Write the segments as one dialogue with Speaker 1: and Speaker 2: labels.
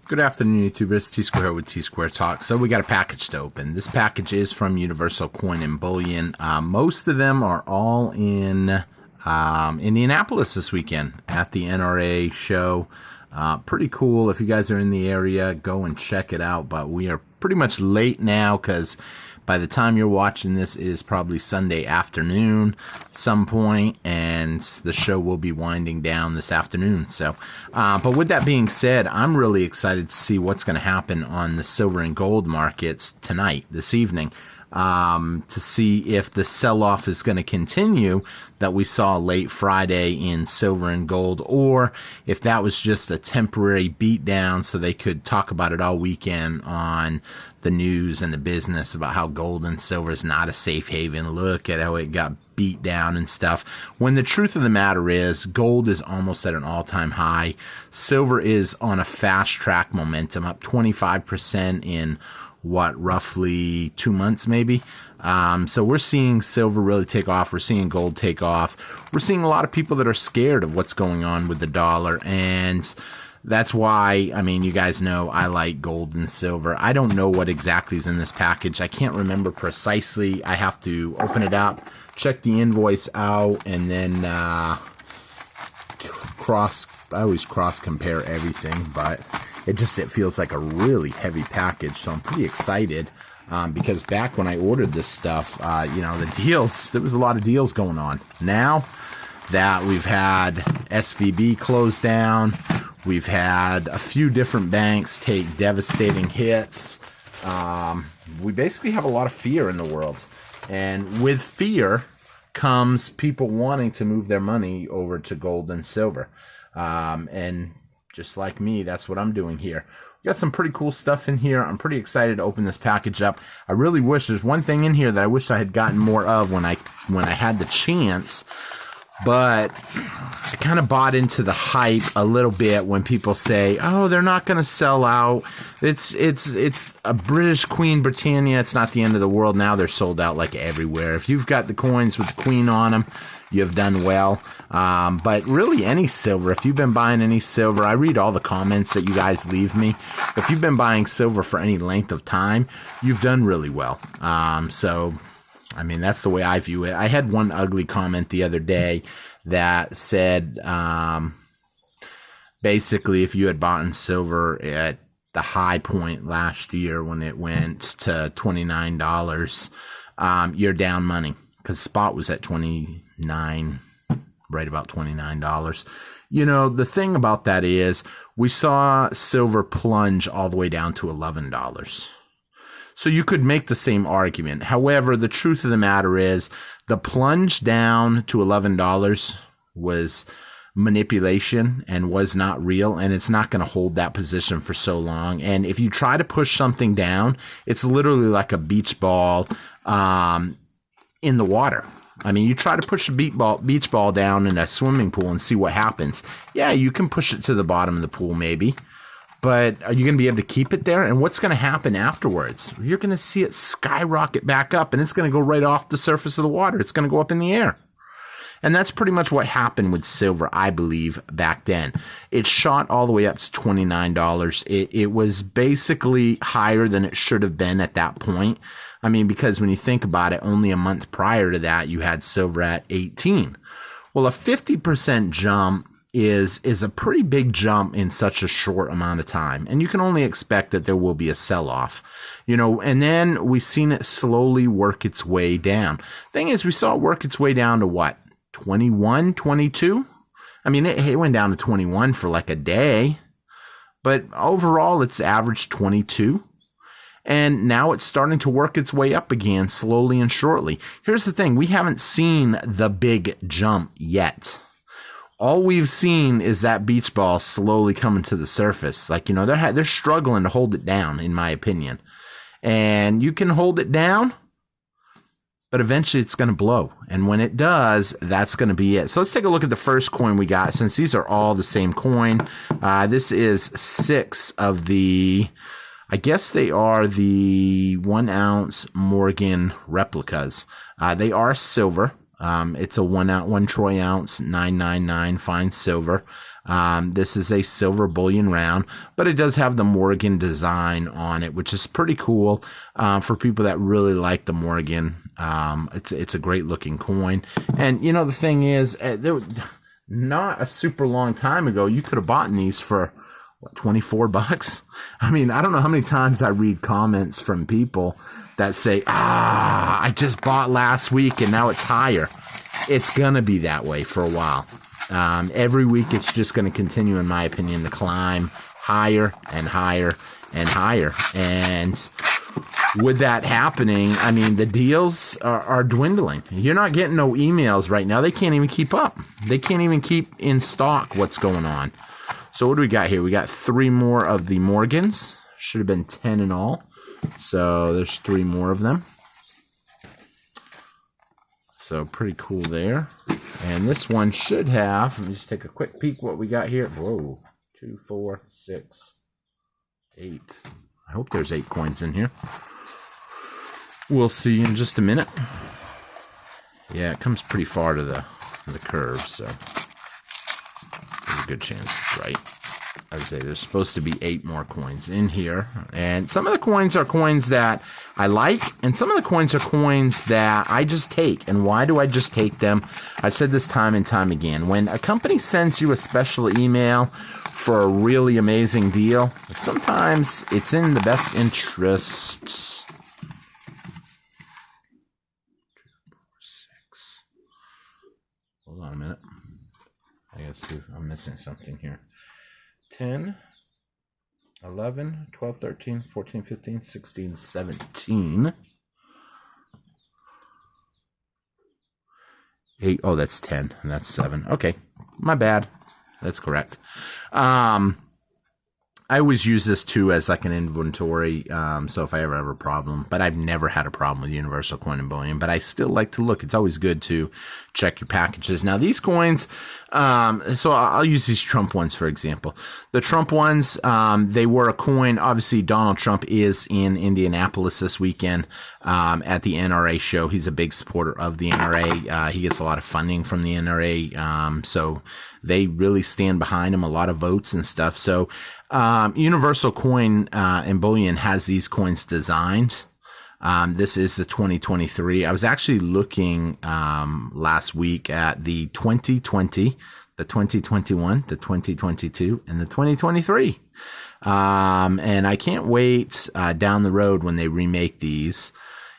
Speaker 1: Good afternoon, YouTubers. Tsquare here with Tsquare Talk. So we got a package to open. This package is from Universal Coin and Bullion. Most of them are all in Indianapolis this weekend at the NRA show. Pretty cool. If you guys are in the area, go and check it out. But we are pretty much late now because by the time you're watching this, it is probably Sunday afternoon some point, and the show will be winding down this afternoon. So, but with that being said, I'm really excited to see what's going to happen on the silver and gold markets tonight, this evening, to see if the sell-off is going to continue that we saw late Friday in silver and gold, or if that was just a temporary beatdown so they could talk about it all weekend on the news and the business about how gold and silver is not a safe haven. Look at how it got beat down and stuff. When the truth of the matter is, gold is almost at an all-time high. Silver is on a fast-track momentum, up 25% in roughly 2 months maybe. So we're seeing silver really take off. We're seeing gold take off. We're seeing a lot of people that are scared of what's going on with the dollar, and that's why, I mean, you guys know I like gold and silver. I don't know what exactly is in this package. I can't remember precisely. I have to open it up, check the invoice out, and then I always cross compare everything, but it feels like a really heavy package, so I'm pretty excited. Because back when I ordered this stuff, the deals, there was a lot of deals going on. Now that we've had SVB close down, we've had a few different banks take devastating hits. We basically have a lot of fear in the world. And with fear comes people wanting to move their money over to gold and silver. And just like me, that's what I'm doing here. We got some pretty cool stuff in here. I'm pretty excited to open this package up. I really wish, there's one thing in here that I wish I had gotten more of when I had the chance. But I kind of bought into the hype a little bit when people say, "Oh, they're not going to sell out. It's a British Queen Britannia. It's not the end of the world." Now they're sold out like everywhere. If you've got the coins with the Queen on them, you have done well. But really, any silver, if you've been buying any silver, I read all the comments that you guys leave me. If you've been buying silver for any length of time, you've done really well. So, I mean, that's the way I view it. I had one ugly comment the other day that said, basically, if you had bought in silver at the high point last year when it went to $29, you're down money, because spot was at $29, right about $29. You know, the thing about that is we saw silver plunge all the way down to $11. So you could make the same argument. However, the truth of the matter is the plunge down to $11 was manipulation and was not real, and it's not going to hold that position for so long. And if you try to push something down, it's literally like a beach ball in the water. I mean, you try to push a beach ball down in a swimming pool and see what happens. Yeah, you can push it to the bottom of the pool maybe, but are you going to be able to keep it there? And what's going to happen afterwards? You're going to see it skyrocket back up, and it's going to go right off the surface of the water. It's going to go up in the air. And that's pretty much what happened with silver, I believe, back then. It shot all the way up to $29. It was basically higher than it should have been at that point. I mean, because when you think about it, only a month prior to that, you had silver at 18. Well, a 50% jump is a pretty big jump in such a short amount of time. And you can only expect that there will be a sell-off. You know, and then we've seen it slowly work its way down. Thing is, we saw it work its way down to what? 21, 22? I mean, it went down to 21 for like a day. But overall, it's averaged 22. And now it's starting to work its way up again, slowly and shortly. Here's the thing. We haven't seen the big jump yet. All we've seen is that beach ball slowly coming to the surface. Like, you know, they're struggling to hold it down, in my opinion. And you can hold it down, but eventually it's going to blow. And when it does, that's going to be it. So let's take a look at the first coin we got, since these are all the same coin. This is 6 of the, I guess they are the 1 ounce Morgan replicas. They are silver. It's a 1 Troy ounce 999 fine silver. This is a silver bullion round, but it does have the Morgan design on it, which is pretty cool for people that really like the Morgan. It's a great looking coin. And, you know, the thing is, not a super long time ago, you could have bought these for, what, $24? I mean, I don't know how many times I read comments from people that say, I just bought last week and now it's higher. It's going to be that way for a while. Every week it's just going to continue, in my opinion, to climb higher and higher and higher. And with that happening, I mean, the deals are dwindling. You're not getting no emails right now. They can't even keep up. They can't even keep in stock what's going on. So what do we got here? We got 3 more of the Morgans. Should have been 10 in all. So there's 3 more of them. So pretty cool there. And this one should have, let me just take a quick peek what we got here. Whoa, 2, 4, 6, 8. I hope there's 8 coins in here. We'll see in just a minute. Yeah, it comes pretty far to the curve, so there's a good chance, right? I would say there's supposed to be 8 more coins in here. And some of the coins are coins that I like, and some of the coins are coins that I just take. And why do I just take them? I've said this time and time again. When a company sends you a special email for a really amazing deal, sometimes it's in the best interests. 2, 4, 6. Hold on a minute. I gotta see if I'm missing something here. 10, 11, 12, 13, 14, 15, 16, 17. 8. Oh, that's 10. And that's 7. Okay. My bad. That's correct. I always use this too as like an inventory, so if I ever have a problem, but I've never had a problem with Universal Coin and Bullion, but I still like to look. It's always good to check your packages. Now these coins, so I'll use these Trump ones, for example. The Trump ones, they were a coin. Obviously, Donald Trump is in Indianapolis this weekend at the NRA show. He's a big supporter of the NRA. He gets a lot of funding from the NRA, so they really stand behind him, a lot of votes and stuff. So Universal Coin and Bullion has these coins designed. This is the 2023. I was actually looking last week at the 2020, the 2021, the 2022, and the 2023. And I can't wait down the road when they remake these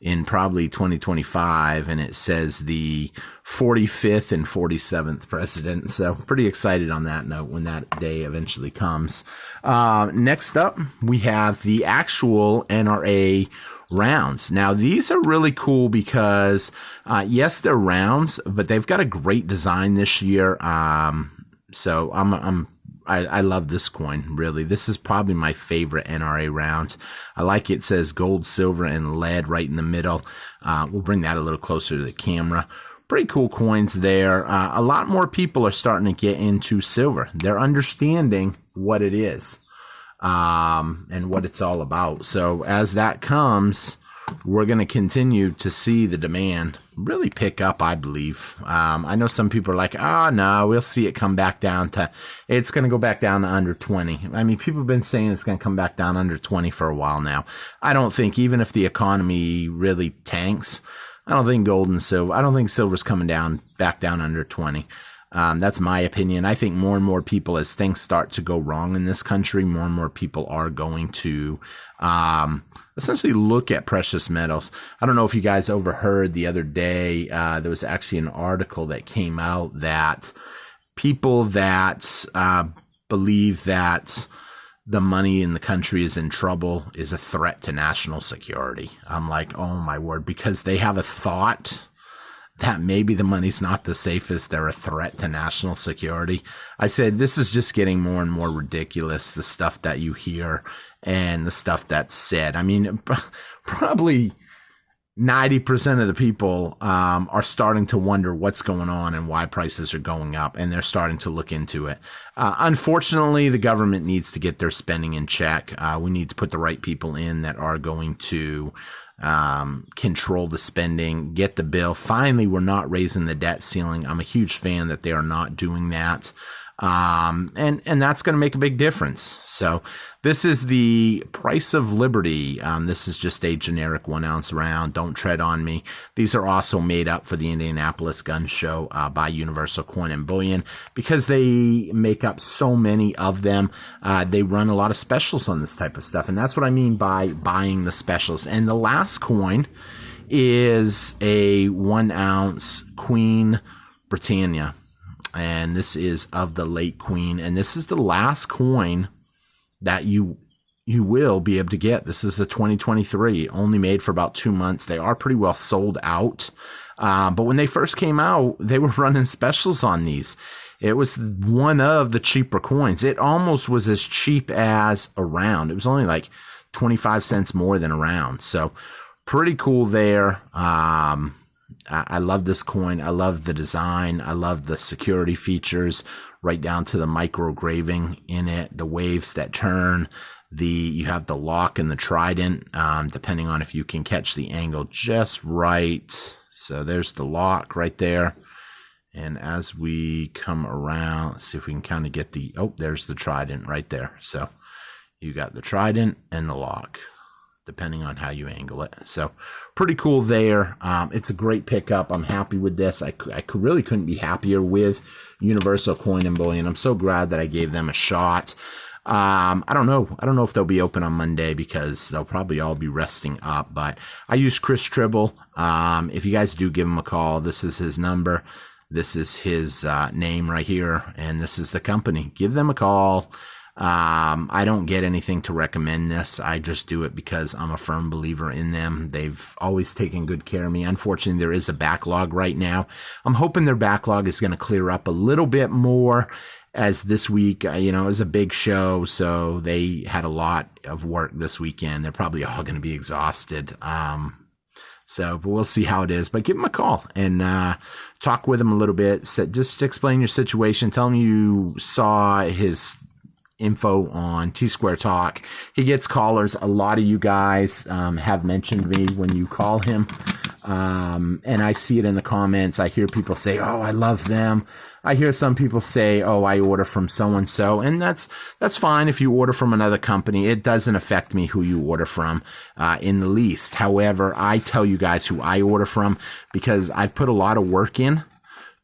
Speaker 1: in probably 2025, and it says the 45th and 47th president. So pretty excited on that note when that day eventually comes. Next up, we have the actual NRA rounds. Now, these are really cool because, yes, they're rounds, but they've got a great design this year. So I love this coin, really. This is probably my favorite NRA round. I like it says gold, silver, and lead right in the middle. We'll bring that a little closer to the camera. Pretty cool coins there. A lot more people are starting to get into silver. They're understanding what it is and what it's all about. So as that comes, we're going to continue to see the demand really pick up, I believe. I know some people are like, no, we'll see it come back down to, it's going to go back down to under 20. I mean, people have been saying it's going to come back down under 20 for a while now. I don't think, even if the economy really tanks, I don't think gold and silver, I don't think silver's coming back down under 20. That's my opinion. I think more and more people, as things start to go wrong in this country, more and more people are going to essentially look at precious metals. I don't know if you guys overheard the other day, there was actually an article that came out that people that believe that the money in the country is in trouble is a threat to national security. I'm like, oh my word, because they have a thought that maybe the money's not the safest, they're a threat to national security. I said, this is just getting more and more ridiculous, the stuff that you hear and the stuff that's said. I mean, probably 90% of the people are starting to wonder what's going on and why prices are going up, and they're starting to look into it. Unfortunately, the government needs to get their spending in check. We need to put the right people in that are going to control the spending, get the bill. Finally, we're not raising the debt ceiling. I'm a huge fan that they are not doing that. And that's going to make a big difference. So this is the price of liberty. This is just a generic 1 ounce round. Don't tread on me. These are also made up for the Indianapolis Gun Show by Universal Coin and Bullion because they make up so many of them. They run a lot of specials on this type of stuff, and that's what I mean by buying the specials. And the last coin is a 1 ounce Queen Britannia. And this is of the late Queen, and this is the last coin that you will be able to get. This is the 2023, only made for about 2 months. They are pretty well sold out, but when they first came out, they were running specials on these. It was one of the cheaper coins. It almost was as cheap as a round. It was only like 25 cents more than a round, so pretty cool there. I love this coin. I love the design. I love the security features, right down to the micrograving in it, the waves that turn. You have the lock and the trident, depending on if you can catch the angle just right. So there's the lock right there. And as we come around, let's see if we can kind of get there's the trident right there. So you got the trident and the lock, depending on how you angle it. So pretty cool there. It's a great pickup. I'm happy with this. I really couldn't be happier with Universal Coin and Bullion. I'm so glad that I gave them a shot. I don't know if they'll be open on Monday because they'll probably all be resting up, but I use Tribble. If you guys do give him a call, this is his number. This is his name right here, and this is the company. Give them a call. I don't get anything to recommend this. I just do it because I'm a firm believer in them. They've always taken good care of me. Unfortunately, there is a backlog right now. I'm hoping their backlog is going to clear up a little bit more, as this week, it was a big show, so they had a lot of work this weekend. They're probably all going to be exhausted. But we'll see how it is. But give him a call and talk with him a little bit. Just explain your situation. Tell him you saw his info on Tsquare Talk. He gets callers. A lot of you guys have mentioned me when you call him, and I see it in the comments. I hear people say, "Oh, I love them." I hear some people say, "Oh, I order from so and so," and that's fine if you order from another company. It doesn't affect me who you order from in the least. However, I tell you guys who I order from because I've put a lot of work in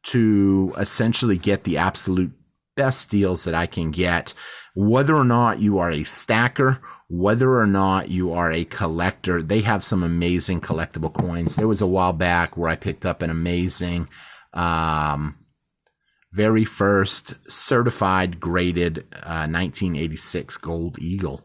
Speaker 1: to essentially get the absolute best deals that I can get. Whether or not you are a stacker, whether or not you are a collector, they have some amazing collectible coins. There was a while back where I picked up an amazing very first certified graded 1986 gold eagle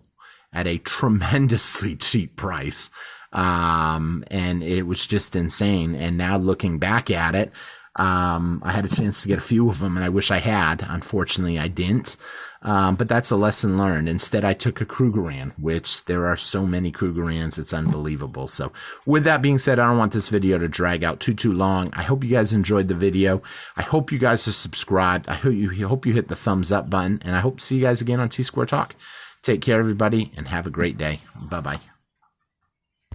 Speaker 1: at a tremendously cheap price. And it was just insane. And now looking back at it, I had a chance to get a few of them, and I wish I had. Unfortunately, I didn't. But that's a lesson learned. Instead, I took a Krugerrand, which there are so many Krugerrands, it's unbelievable. So with that being said, I don't want this video to drag out too long. I hope you guys enjoyed the video. I hope you guys are subscribed. I hope you hit the thumbs up button, and I hope to see you guys again on Tsquare Talk. Take care, everybody, and have a great day. Bye-bye.